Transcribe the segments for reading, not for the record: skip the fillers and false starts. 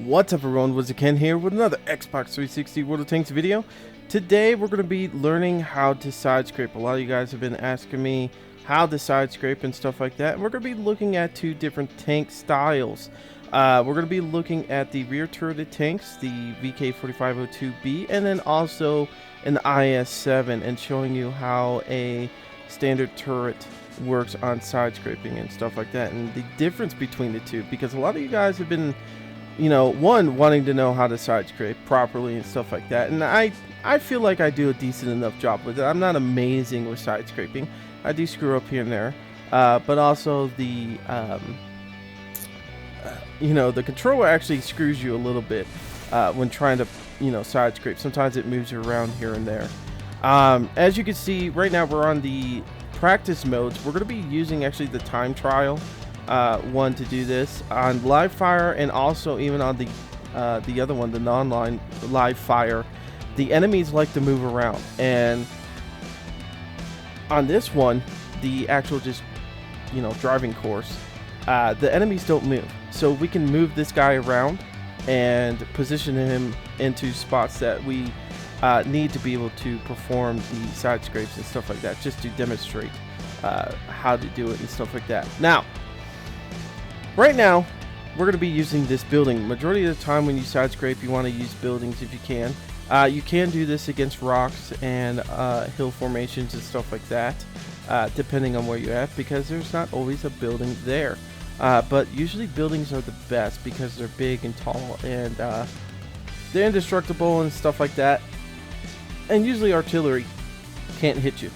What's up everyone, WizardKen here with another Xbox 360 World of Tanks video. Today we're going to be learning how to side scrape. A lot of you guys have been asking me how to side scrape and stuff like that. And we're going to be looking at two different tank styles. We're going to be looking at the rear turreted tanks, the VK4502B, and then also an IS-7, and showing you how a standard turret works on side scraping and stuff like that, and the difference between the two, because a lot of you guys have been, you know, wanting to know how to side scrape properly and stuff like that, and I feel like I do a decent enough job with it. I'm not amazing with side scraping. I do screw up here and there, but also the you know, the controller actually screws you a little bit when trying to, you know, side scrape. Sometimes it moves you around here and there. As you can see right now, we're on the practice modes. We're going to be using actually the time trial one to do this on live fire, and also even on the other one, the non-line live fire. The enemies like to move around, and on this one, the actual just, you know, driving course, the enemies don't move, so we can move this guy around and position him into spots that we need to be able to perform the side scrapes and stuff like that, just to demonstrate how to do it and stuff like that. Now, right now, we're going to be using this building. Majority of the time when you side scrape, you want to use buildings if you can. You can do this against rocks and hill formations and stuff like that, depending on where you're at, because there's not always a building there. But usually buildings are the best because they're big and tall, and they're indestructible and stuff like that. And usually artillery can't hit you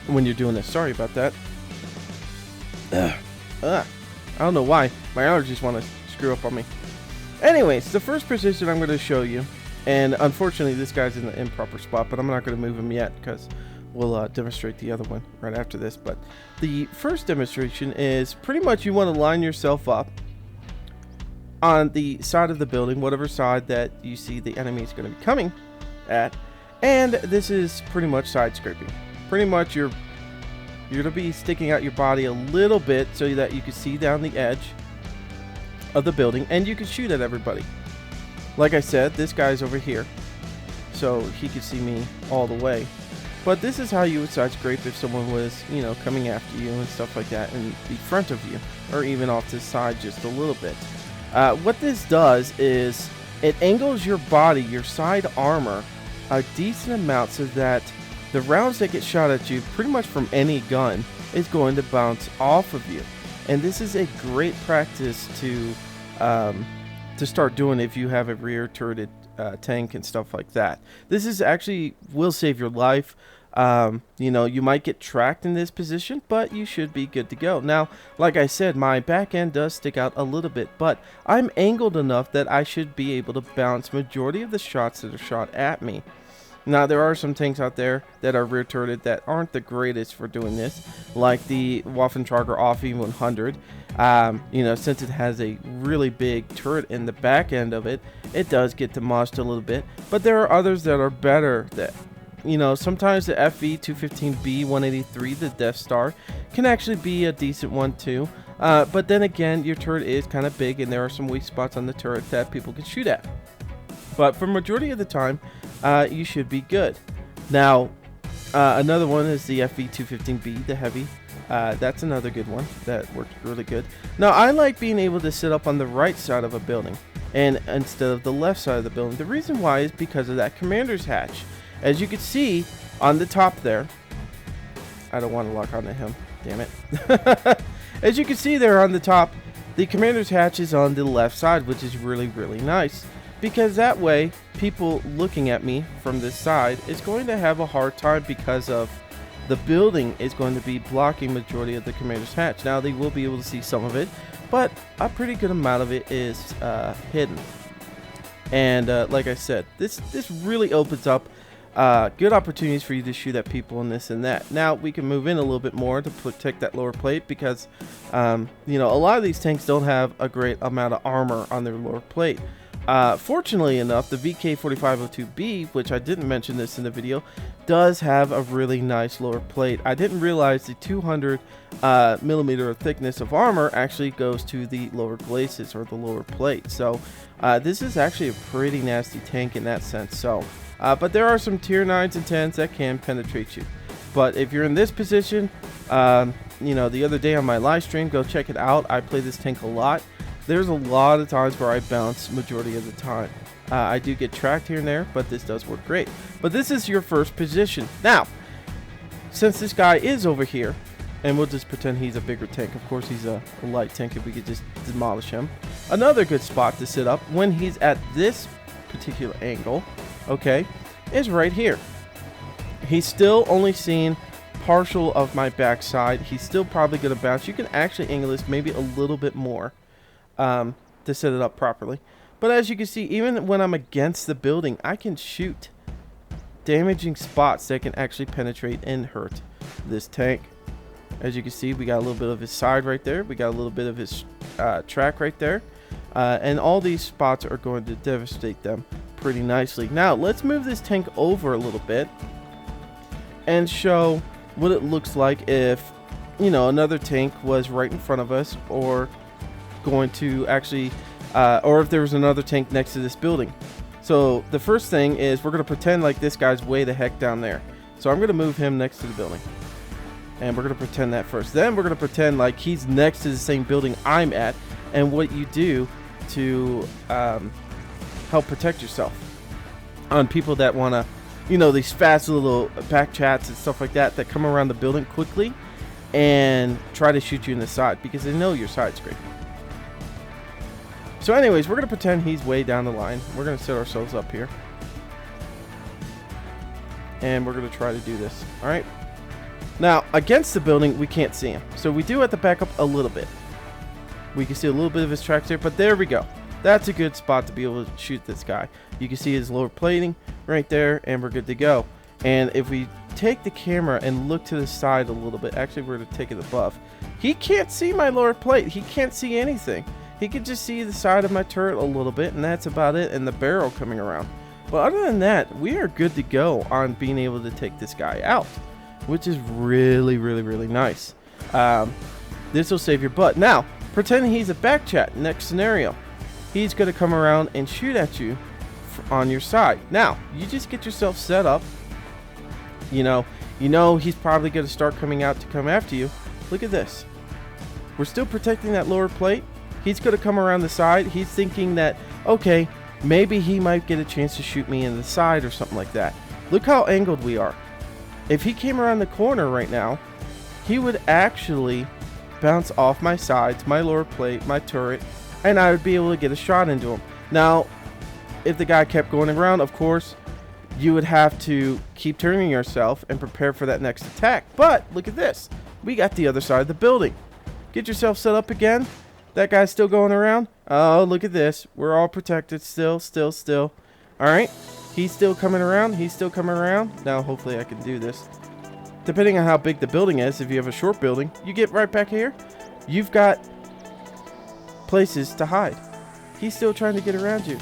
when you're doing this. Sorry about that. I don't know why. My allergies want to screw up on me. Anyways, the first position I'm going to show you, and unfortunately this guy's in the improper spot, but I'm not going to move him yet because we'll demonstrate the other one right after this. But the first demonstration is pretty much you want to line yourself up on the side of the building, whatever side that you see the enemy is going to be coming at. And this is pretty much side scraping. Pretty much you're going to be sticking out your body a little bit so that you can see down the edge of the building, and you can shoot at everybody. Like I said, this guy's over here, so he could see me all the way. But this is how you would side scrape if someone was, you know, coming after you and stuff like that in the front of you, or even off to the side just a little bit. What this does is it angles your body, your side armor, a decent amount so that the rounds that get shot at you pretty much from any gun is going to bounce off of you. And this is a great practice to start doing if you have a rear turreted tank and stuff like that. This is actually will save your life. You know, you might get tracked in this position, but you should be good to go. Now, like I said, my back end does stick out a little bit, but I'm angled enough that I should be able to bounce majority of the shots that are shot at me. Now, there are some tanks out there that are rear turreted that aren't the greatest for doing this, like the Waffentrager Offi 100. You know, since it has a really big turret in the back end of it, it does get demolished a little bit. But there are others that are better. That, you know, sometimes the FV215B 183, the Death Star, can actually be a decent one too. But then again, your turret is kind of big, and there are some weak spots on the turret that people can shoot at. But for majority of the time, you should be good. Now, another one is the FV215B, the heavy. That's another good one that works really good. Now, I like being able to sit up on the right side of a building and instead of the left side of the building. The reason why is because of that commander's hatch. As you can see on the top there, I don't want to lock onto him, damn it. As you can see there on the top, the commander's hatch is on the left side, which is really, really nice, because that way people looking at me from this side is going to have a hard time, because of the building is going to be blocking majority of the commander's hatch. Now, they will be able to see some of it, but a pretty good amount of it is hidden. And like I said, this really opens up good opportunities for you to shoot at people and this and that. Now, we can move in a little bit more to protect that lower plate, because you know, a lot of these tanks don't have a great amount of armor on their lower plate. Fortunately enough, the VK4502B, which I didn't mention this in the video, does have a really nice lower plate. I didn't realize the 200 millimeter thickness of armor actually goes to the lower glacis, or the lower plate. So this is actually a pretty nasty tank in that sense. So, but there are some tier 9s and 10s that can penetrate you. But if you're in this position, you know, the other day on my live stream, go check it out. I play this tank a lot. There's a lot of times where I bounce majority of the time. I do get tracked here and there, but this does work great. But this is your first position. Now, since this guy is over here, and we'll just pretend he's a bigger tank. Of course, he's a light tank if we could just demolish him. Another good spot to sit up when he's at this particular angle, okay, is right here. He's still only seeing partial of my backside. He's still probably going to bounce. You can actually angle this maybe a little bit more to set it up properly. But as you can see, even when I'm against the building, I can shoot damaging spots that can actually penetrate and hurt this tank. As you can see, we got a little bit of his side right there. We got a little bit of his track right there. And all these spots are going to devastate them pretty nicely. Now, let's move this tank over a little bit and show what it looks like if, you know, another tank was right in front of us, or going to actually or if there was another tank next to this building. So the first thing is we're going to pretend like this guy's way the heck down there. So I'm going to move him next to the building, and we're going to pretend that first. Then we're going to pretend like he's next to the same building I'm at, and what you do to help protect yourself on people that want to, you know, these fast little back chats and stuff like that that come around the building quickly and try to shoot you in the side because they know you're side scraping. So anyways, we're going to pretend he's way down the line. We're going to set ourselves up here, and we're going to try to do this. All right. Now, against the building, we can't see him. So we do have to back up a little bit. We can see a little bit of his tracks there, but there we go. That's a good spot to be able to shoot this guy. You can see his lower plating right there, and we're good to go. And if we take the camera and look to the side a little bit, actually we're going to take it above. He can't see my lower plate. He can't see anything. He can just see the side of my turret a little bit, and that's about it, and the barrel coming around. But other than that, we are good to go on being able to take this guy out, which is really, really, really nice. This will save your butt. Now, pretend he's a back chat. Next scenario. He's going to come around and shoot at you on your side. Now, you just get yourself set up. You know he's probably going to start coming out to come after you. Look at this. We're still protecting that lower plate. He's going to come around the side. He's thinking that, okay, maybe he might get a chance to shoot me in the side or something like that. Look how angled we are. If he came around the corner right now, he would actually bounce off my sides, my lower plate, my turret, and I would be able to get a shot into him. Now, if the guy kept going around, of course, you would have to keep turning yourself and prepare for that next attack. But look at this. We got the other side of the building. Get yourself set up again. That guy's still going around. Oh, look at this. We're all protected still. All right. He's still coming around. Now, hopefully I can do this. Depending on how big the building is, if you have a short building, you get right back here. You've got places to hide. He's still trying to get around you,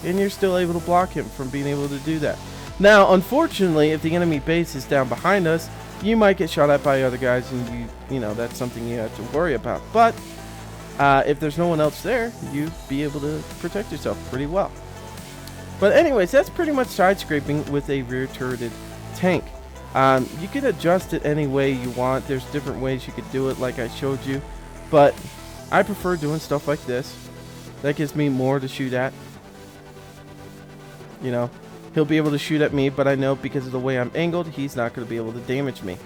and you're still able to block him from being able to do that. Now, unfortunately, if the enemy base is down behind us, you might get shot at by other guys, and you know that's something you have to worry about. But if there's no one else there, you'd be able to protect yourself pretty well. But anyways, that's pretty much side scraping with a rear turreted tank. You can adjust it any way you want. There's different ways you could do it, like I showed you, but I prefer doing stuff like this. That gives me more to shoot at. You know, he'll be able to shoot at me, but I know because of the way I'm angled, he's not going to be able to damage me.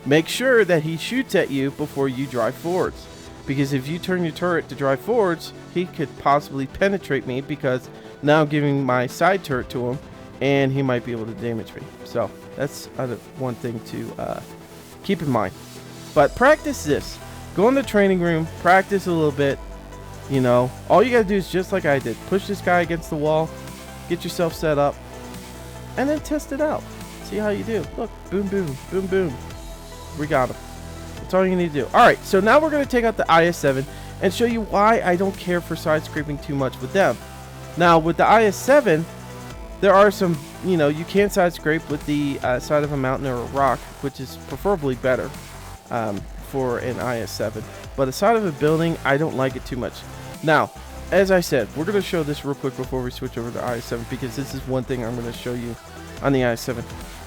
Make sure that he shoots at you before you drive forwards, because if you turn your turret to drive forwards, he could possibly penetrate me, because now I'm giving my side turret to him, and he might be able to damage me. So that's one thing to keep in mind. But practice this. Go in the training room, practice a little bit. You know, all you gotta do is just like I did. Push this guy against the wall, get yourself set up, and then test it out. See how you do. Look, boom, boom, boom, boom. We got him. That's all you need to do. Alright, so now we're gonna take out the IS-7 and show you why I don't care for side scraping too much with them. Now with the IS-7, there are some, you know, you can side scrape with the side of a mountain or a rock, which is preferably better for an IS-7. But the side of a building, I don't like it too much. Now, as I said, we're going to show this real quick before we switch over to IS-7, because this is one thing I'm going to show you on the IS-7.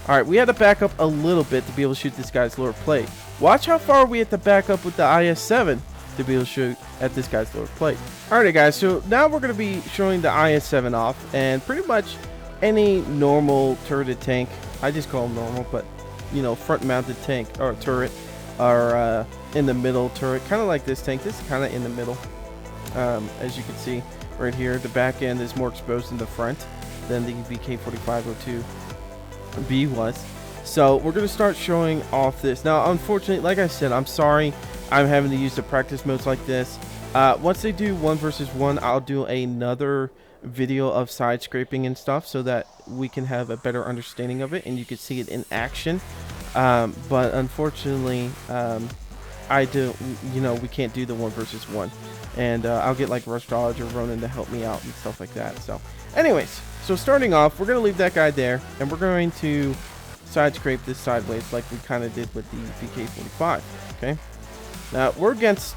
Alright, we had to back up a little bit to be able to shoot this guy's lower plate. Watch how far we have to back up with the IS-7 to be able to shoot at this guy's lower plate. Alright guys, so now we're going to be showing the IS-7 off, and pretty much any normal turreted tank, I just call them normal, but you know, front mounted tank or turret, or in the middle turret, kind of like this tank. This is kind of in the middle. As you can see right here, the back end is more exposed in the front than the VK4502B was. So we're going to start showing off this. Now, unfortunately, like I said, I'm sorry I'm having to use the practice modes like this. Once they do 1 versus 1, I'll do another video of side scraping and stuff so that we can have a better understanding of it and you can see it in action. But unfortunately, we can't do the 1 versus 1. And I'll get like Rush Dodge or Ronin to help me out and stuff like that. So anyways, so starting off, we're going to leave that guy there, and we're going to side scrape this sideways like we kind of did with the VK45. Okay, now we're against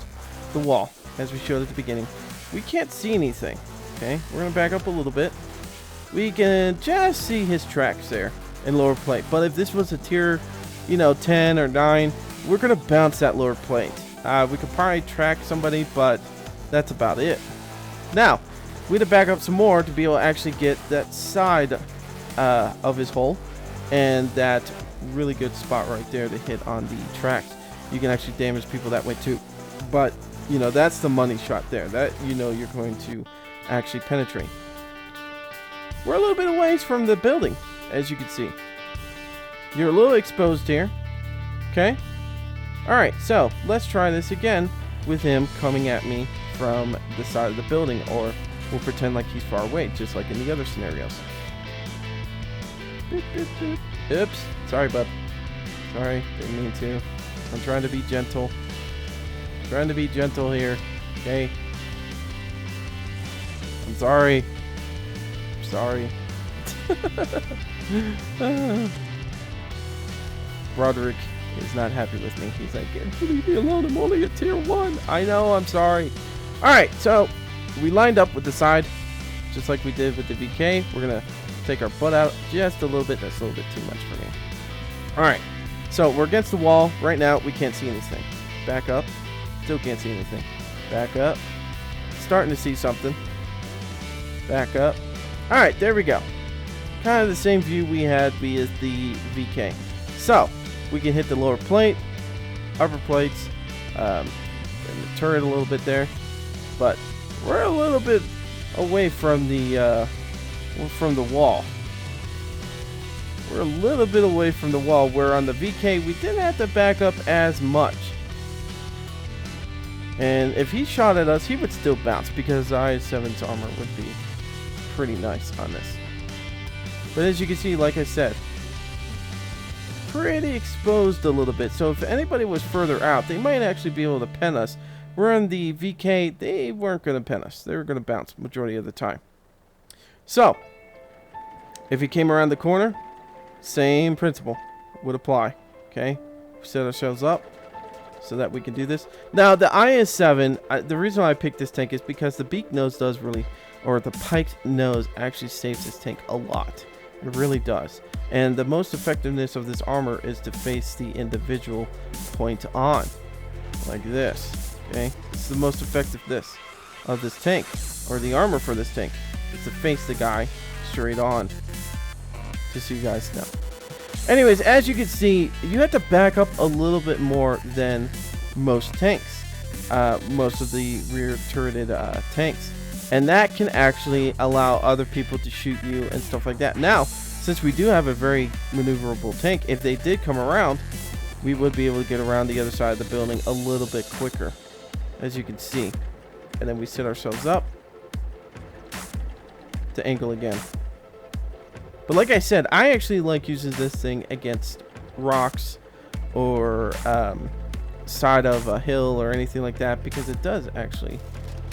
the wall, as we showed at the beginning. We can't see anything. Okay, we're going to back up a little bit. We can just see his tracks there in lower plate. But if this was a tier, 10 or 9, we're going to bounce that lower plate. We could probably track somebody, but that's about it. Now, we had to back up some more to be able to actually get that side of his hole and that really good spot right there to hit on the tracks. You can actually damage people that way too. But, that's the money shot there. That, you're going to actually penetrate. We're a little bit away from the building, as you can see. You're a little exposed here. Okay? Alright, so let's try this again with him coming at me from the side of the building, or we'll pretend like he's far away, just like in the other scenarios. Boop, boop, boop. Oops. Sorry, bud. Sorry, didn't mean to. I'm trying to be gentle. Trying to be gentle here. Okay? I'm sorry. I'm sorry. Broderick is not happy with me. He's like, leave me alone, I'm only a tier 1. I know, I'm sorry. Alright, so we lined up with the side, just like we did with the VK. We're going to take our butt out just a little bit. That's a little bit too much for me. Alright, so we're against the wall. Right now, we can't see anything. Back up. Still can't see anything. Back up. Starting to see something. Back up. Alright, there we go. Kind of the same view we had with the VK. So, we can hit the lower plate, upper plates, and the turret a little bit there, but we're a little bit away from the wall. We're a little bit away from the wall, where on the VK we didn't have to back up as much. And if he shot at us, he would still bounce because IS-7's armor would be pretty nice on this. But as you can see, like I said, pretty exposed a little bit. So if anybody was further out, they might actually be able to pen us. Where on the VK, they weren't going to pen us. They were going to bounce majority of the time. So, if he came around the corner, same principle would apply. Okay, set ourselves up so that we can do this. Now, the IS-7, the reason why I picked this tank is because the beak nose does really, or the piked nose actually saves this tank a lot. It really does. And the most effectiveness of this armor is to face the individual point on. Like this. Okay? This is the most effectiveness of this tank. Or the armor for this tank. Is to face the guy straight on. Just so you guys know. Anyways, as you can see, you have to back up a little bit more than most tanks. Most of the rear turreted tanks. And that can actually allow other people to shoot you and stuff like that. Now, since we do have a very maneuverable tank, if they did come around, we would be able to get around the other side of the building a little bit quicker, as you can see. And then we set ourselves up to angle again. But like I said, I actually like using this thing against rocks or side of a hill or anything like that, because it does actually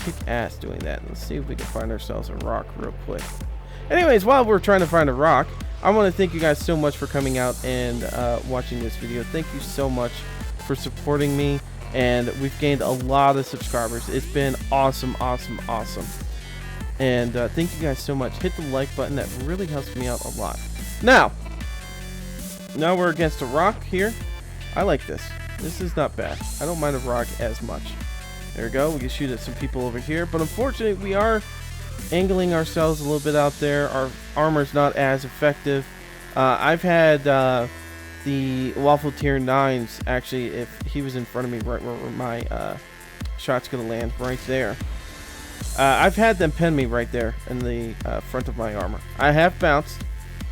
kick ass doing that. Let's see if we can find ourselves a rock real quick. Anyways, while we're trying to find a rock, I want to thank you guys so much for coming out and watching this video. Thank you so much for supporting me, and we've gained a lot of subscribers. It's been awesome, awesome, awesome. And thank you guys so much. Hit the like button. That really helps me out a lot. Now we're against a rock here. I like this. This is not bad. I don't mind a rock as much. There we go. We can shoot at some people over here. But unfortunately, we are angling ourselves a little bit out there. Our armor's not as effective. I've had the Waffle Tier 9s, actually, if he was in front of me right where my shot's going to land, right there. I've had them pin me right there in the front of my armor. I have bounced,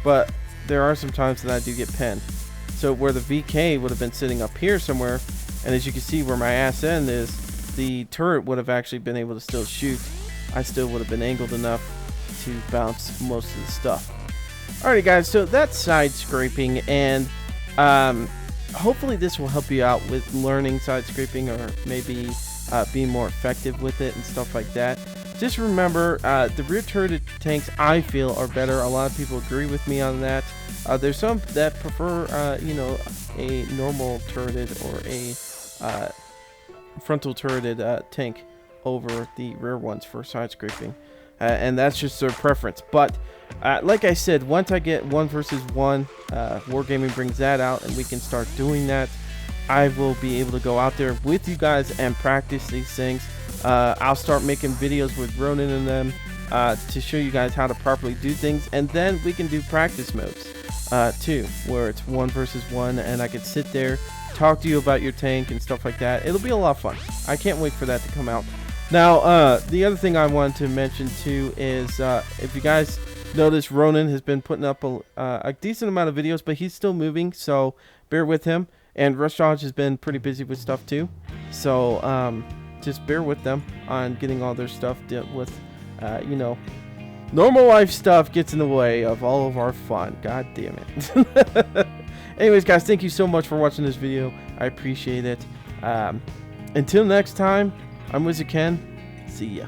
but there are some times that I do get pinned. So where the VK would have been sitting up here somewhere, and as you can see where my ass end is, the turret would have actually been able to still shoot. I still would have been angled enough to bounce most of the stuff. Alrighty guys, so that's side scraping, and hopefully this will help you out with learning side scraping, or maybe being more effective with it and stuff like that. Just remember, the rear turreted tanks, I feel, are better. A lot of people agree with me on that. There's some that prefer, you know, a normal turreted or a frontal turreted tank over the rear ones for side scraping. And that's just their preference. But like I said, once I get 1 versus 1, Wargaming brings that out and we can start doing that, I will be able to go out there with you guys and practice these things. I'll start making videos with Ronin in them to show you guys how to properly do things, and then we can do practice modes too, where it's 1 versus 1, and I could sit there, talk to you about your tank and stuff like that. It'll be a lot of fun. I can't wait for that to come out. Now, the other thing I wanted to mention too is if you guys notice, Ronin has been putting up a decent amount of videos, but he's still moving, so bear with him. And Rush Dodge has been pretty busy with stuff too, so just bear with them on getting all their stuff dealt with. You know, normal life stuff gets in the way of all of our fun. God damn it. Anyways, guys, thank you so much for watching this video. I appreciate it. Until next time, I'm WizardKen. See ya.